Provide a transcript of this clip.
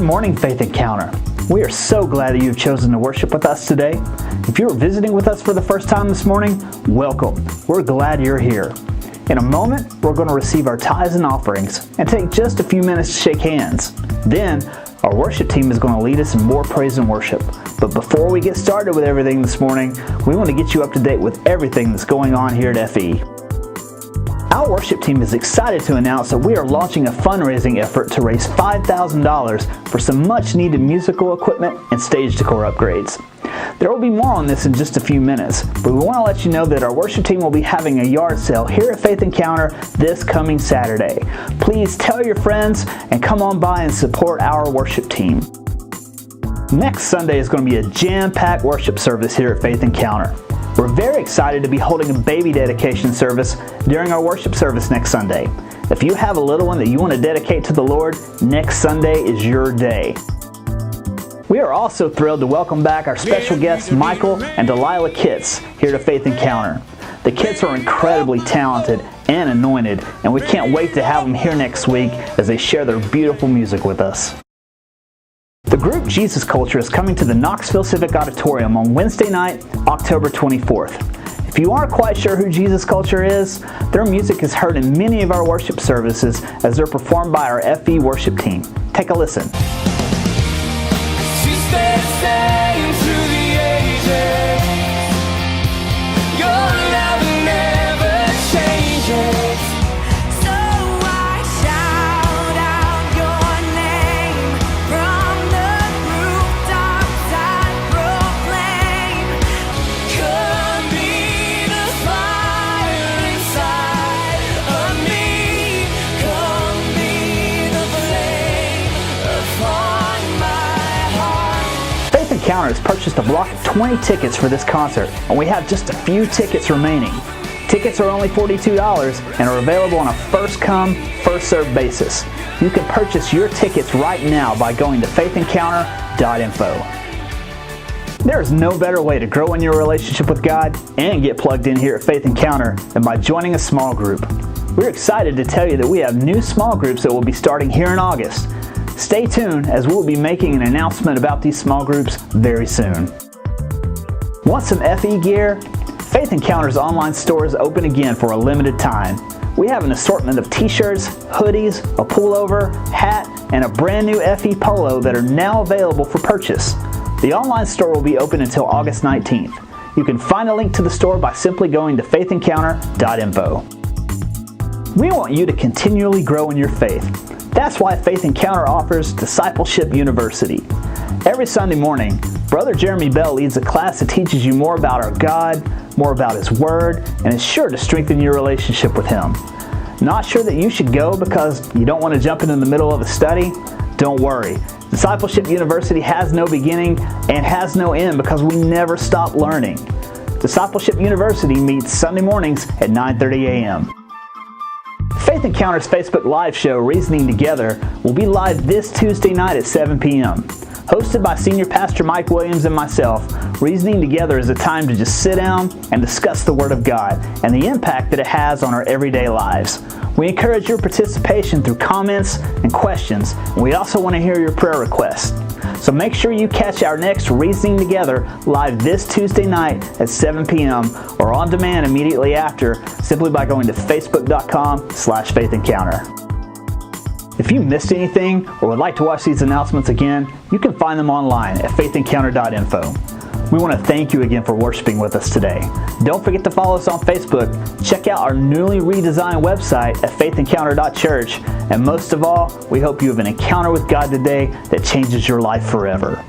morning, Faith Encounter. We are so glad that you've chosen to worship with us today. If you're visiting with us for the first time this morning, welcome. We're glad you're here. In a moment, we're going to receive our tithes and offerings and take just a few minutes to shake hands. Then, our worship team is going to lead us in more praise and worship. But before we get started with everything this morning, we want to get you up to date with everything that's going on here at FE. Our worship team is excited to announce that we are launching a fundraising effort to raise $5,000 for some much-needed musical equipment and stage decor upgrades. There will be more on this in just a few minutes, but we want to let you know that our worship team will be having a yard sale here at Faith Encounter this coming Saturday. Please tell your friends and come on by and support our worship team. Next Sunday is going to be a jam-packed worship service here at Faith Encounter. We're very excited to be holding a baby dedication service during our worship service next Sunday. If you have a little one that you want to dedicate to the Lord, next Sunday is your day. We are also thrilled to welcome back our special guests Michael and Delilah Kitts here to Faith Encounter. The Kitts are incredibly talented and anointed, and we can't wait to have them here next week as they share their beautiful music with us. The group Jesus Culture is coming to the Knoxville Civic Auditorium on Wednesday night, October 24th. If you aren't quite sure who Jesus Culture is, their music is heard in many of our worship services as they're performed by our FE worship team. Take a listen. She stayed the same through the ages. Your love never changes. So I shout out your name from the rooftops. I proclaim, come be the fire inside of me. Come be the flame upon my heart. Faith Encounter has purchased a block of 20 tickets for this concert, and we have just a few tickets remaining. Tickets are only $42 and are available on a first-come, first-served basis. You can purchase your tickets right now by going to faithencounter.info. There is no better way to grow in your relationship with God and get plugged in here at Faith Encounter than by joining a small group. We're excited to tell you that we have new small groups that will be starting here in August. Stay tuned as we'll be making an announcement about these small groups very soon. Want some FE gear? Faith Encounter's online store is open again for a limited time. We have an assortment of t-shirts, hoodies, a pullover, hat, and a brand new FE polo that are now available for purchase. The online store will be open until August 19th. You can find a link to the store by simply going to faithencounter.info. We want you to continually grow in your faith. That's why Faith Encounter offers Discipleship University. Every Sunday morning, Brother Jeremy Bell leads a class that teaches you more about our God, more about His Word, and is sure to strengthen your relationship with Him. Not sure that you should go because you don't want to jump into the middle of a study? Don't worry. Discipleship University has no beginning and has no end because we never stop learning. Discipleship University meets Sunday mornings at 9:30 a.m. Faith Encounter's Facebook Live show, Reasoning Together, will be live this Tuesday night at 7 p.m. Hosted by Senior Pastor Mike Williams and myself, Reasoning Together is a time to just sit down and discuss the Word of God and the impact that it has on our everyday lives. We encourage your participation through comments and questions, and we also want to hear your prayer requests. So make sure you catch our next Reasoning Together live this Tuesday night at 7 p.m. or on demand immediately after simply by going to facebook.com/faithencounter. If you missed anything or would like to watch these announcements again, you can find them online at faithencounter.info. We want to thank you again for worshiping with us today. Don't forget to follow us on Facebook, check out our newly redesigned website at faithencounter.church, and most of all, we hope you have an encounter with God today that changes your life forever.